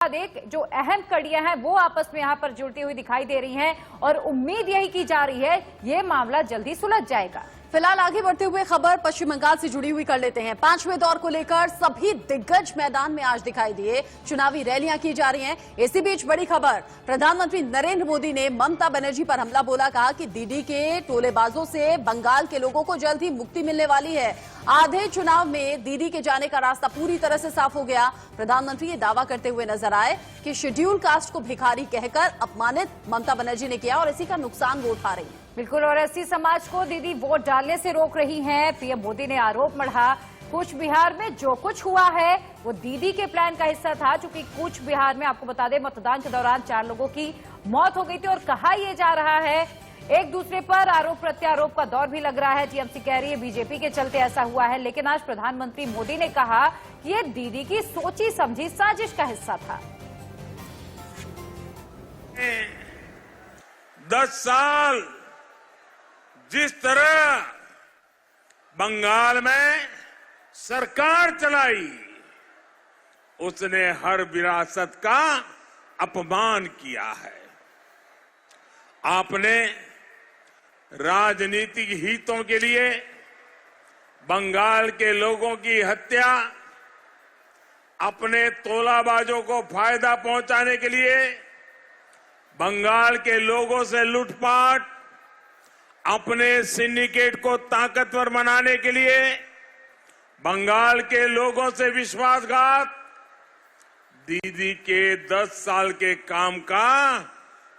एक जो अहम कड़ियां हैं वो आपस में यहां पर जुड़ती हुई दिखाई दे रही हैं और उम्मीद यही की जा रही है ये मामला जल्दी सुलझ जाएगा। फिलहाल आगे बढ़ते हुए खबर पश्चिम बंगाल से जुड़ी हुई कर लेते हैं। 5वें दौर को लेकर सभी दिग्गज मैदान में आज दिखाई दिए, चुनावी रैलियां की जा रही हैं। इसी बीच बड़ी खबर, प्रधानमंत्री नरेंद्र मोदी ने ममता बनर्जी पर हमला बोला, कहा कि दीदी के टोलेबाजों से बंगाल के लोगों को जल्द ही मुक्ति मिलने वाली है। आधे चुनाव में दीदी के जाने का रास्ता पूरी तरह से साफ हो गया। प्रधानमंत्री ये दावा करते हुए नजर आए कि शेड्यूल कास्ट को भिखारी कहकर अपमानित ममता बनर्जी ने किया और इसी का नुकसान वो उठा रही है। बिल्कुल, और एससी समाज को दीदी वोट डालने से रोक रही हैं। पीएम मोदी ने आरोप मढ़ा कूच बिहार में जो कुछ हुआ है वो दीदी के प्लान का हिस्सा था। चूंकि कूच बिहार में आपको बता दें मतदान के दौरान 4 लोगों की मौत हो गई थी और कहा यह जा रहा है एक दूसरे पर आरोप प्रत्यारोप का दौर भी लग रहा है। टीएमसी कह रही है बीजेपी के चलते ऐसा हुआ है, लेकिन आज प्रधानमंत्री मोदी ने कहा कि ये दीदी की सोची समझी साजिश का हिस्सा था। 10 साल जिस तरह बंगाल में सरकार चलाई, उसने हर विरासत का अपमान किया है। आपने राजनीतिक हितों के लिए बंगाल के लोगों की हत्या, अपने तोलाबाजों को फायदा पहुंचाने के लिए बंगाल के लोगों से लूटपाट, अपने सिंडिकेट को ताकतवर बनाने के लिए बंगाल के लोगों से विश्वासघात, दीदी के 10 साल के काम का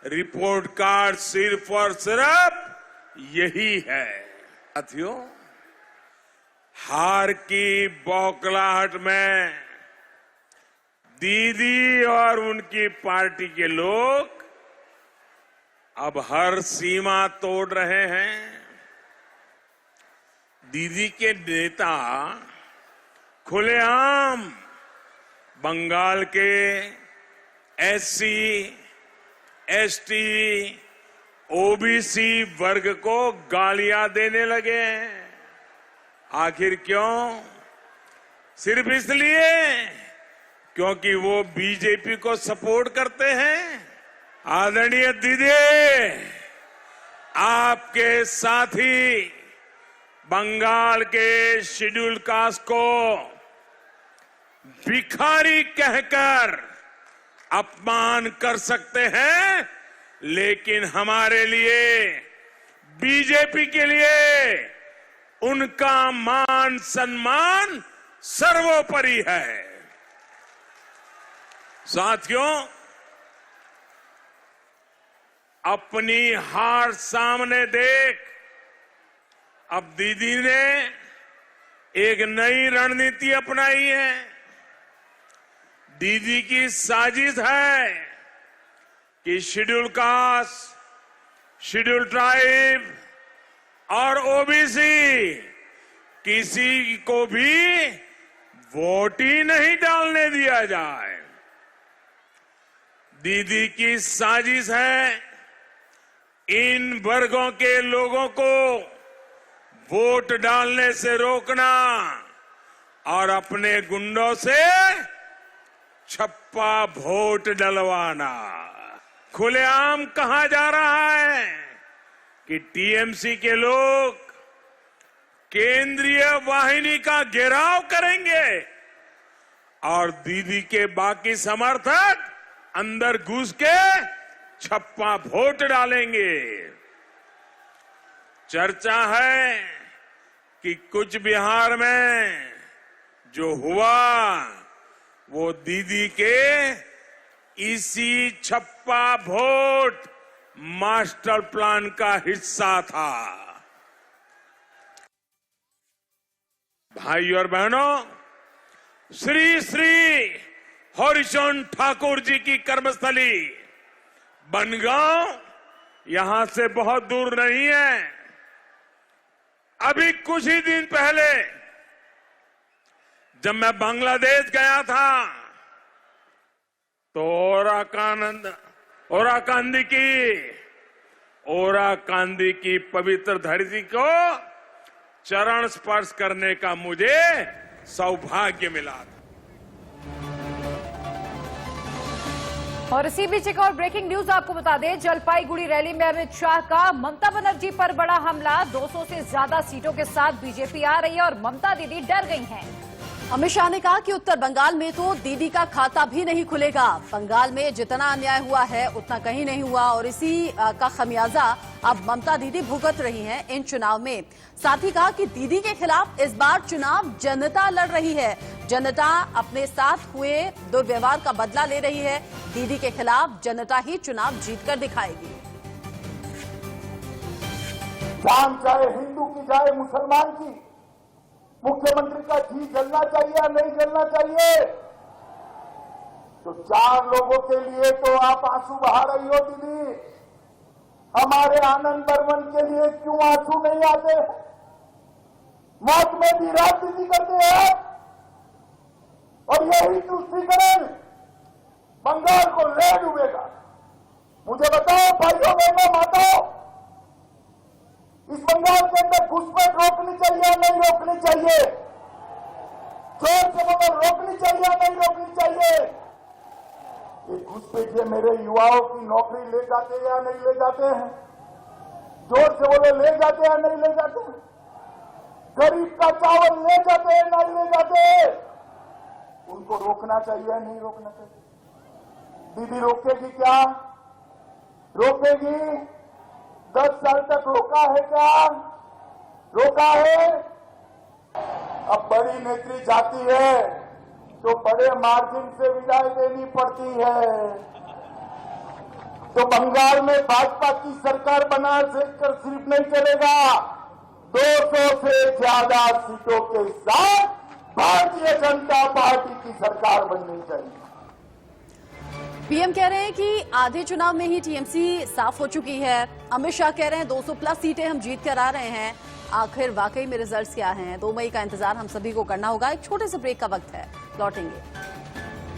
रिपोर्ट कार्ड सिर्फ और सिर्फ यही है। साथियों, हार की बौखलाहट में दीदी और उनकी पार्टी के लोग अब हर सीमा तोड़ रहे हैं। दीदी के नेता खुलेआम बंगाल के एससी, एसटी, ओबीसी वर्ग को गालियां देने लगे हैं। आखिर क्यों? सिर्फ इसलिए क्योंकि वो बीजेपी को सपोर्ट करते हैं। आदरणीय दीदी, आपके साथी बंगाल के शेड्यूल कास्ट को भिखारी कहकर अपमान कर सकते हैं, लेकिन हमारे लिए, बीजेपी के लिए उनका मान सम्मान सर्वोपरि है। साथियों, अपनी हार सामने देख अब दीदी ने एक नई रणनीति अपनाई है। दीदी की साजिश है कि शेड्यूल कास्ट, शेड्यूल ट्राइब और ओबीसी किसी को भी वोट ही नहीं डालने दिया जाए। दीदी की साजिश है इन वर्गों के लोगों को वोट डालने से रोकना और अपने गुंडों से छप्पा वोट डलवाना। खुलेआम कहा जा रहा है कि टीएमसी के लोग केंद्रीय वाहिनी का घेराव करेंगे और दीदी के बाकी समर्थक अंदर घुस के छप्पा वोट डालेंगे। चर्चा है कि कूच बिहार में जो हुआ वो दीदी के इसी छप्पा वोट मास्टर प्लान का हिस्सा था। भाइयों और बहनों, श्री श्री हरिचंद ठाकुर जी की कर्मस्थली बनगांव यहां से बहुत दूर नहीं है। अभी कुछ ही दिन पहले जब मैं बांग्लादेश गया था तो ओराकांदी की पवित्र धरती को चरण स्पर्श करने का मुझे सौभाग्य मिला था। और इसी बीच एक और ब्रेकिंग न्यूज आपको बता दें, जलपाईगुड़ी रैली में अमित शाह का ममता बनर्जी पर बड़ा हमला। 200 से ज्यादा सीटों के साथ बीजेपी आ रही है और ममता दीदी डर गई हैं। अमित शाह ने कहा कि उत्तर बंगाल में तो दीदी का खाता भी नहीं खुलेगा। बंगाल में जितना अन्याय हुआ है उतना कहीं नहीं हुआ और इसी का खमियाजा अब ममता दीदी भुगत रही हैं इन चुनाव में। साथ ही कहा कि दीदी के खिलाफ इस बार चुनाव जनता लड़ रही है। जनता अपने साथ हुए दुर्व्यवहार का बदला ले रही है। दीदी के खिलाफ जनता ही चुनाव जीतकर दिखाएगी। जान चाहे हिंदू की चाहे मुसलमान की, मुख्यमंत्री का जी जलना चाहिए या नहीं जलना चाहिए? तो 4 लोगों के लिए तो आप आंसू बहा रही हो दीदी, हमारे आनंद बर्मन के लिए क्यों आंसू नहीं आते? मौत में भी रात दीदी करते हैं और यही तुष्टिकरण बंगाल को ले डूबेगा। मुझे बताओ भाइयों बहनों माताओं, इस बंगाल के अंदर घुसपैठ रोकनी चाहिए या नहीं रोकनी चाहिए? जोर से बोलो, रोकनी चाहिए या नहीं रोकनी चाहिए? ये घुसपैठिए मेरे युवाओं की नौकरी ले जाते हैं या नहीं ले जाते हैं? जोर से बोलो, ले जाते हैं या नहीं ले जाते हैं? गरीब का चावल ले जाते हैं नहीं ले जाते? उनको रोकना चाहिए या नहीं रोकना चाहिए? दीदी रोकेगी क्या? रोकेगी? 10 साल तक रोका है क्या? रोका है? अब बड़ी नेत्री जाती है तो बड़े मार्जिन से विदाई देनी पड़ती है। तो बंगाल में भाजपा की सरकार बना कर सिर्फ नहीं चलेगा, 200 से ज्यादा सीटों के साथ भारतीय जनता पार्टी की सरकार बननी चाहिए। पीएम कह रहे हैं कि आधे चुनाव में ही टीएमसी साफ हो चुकी है। अमित शाह कह रहे हैं 200 प्लस सीटें हम जीत कर आ रहे हैं। आखिर वाकई में रिजल्ट्स क्या हैं? 2 मई का इंतजार हम सभी को करना होगा। एक छोटे से ब्रेक का वक्त है, लौटेंगे।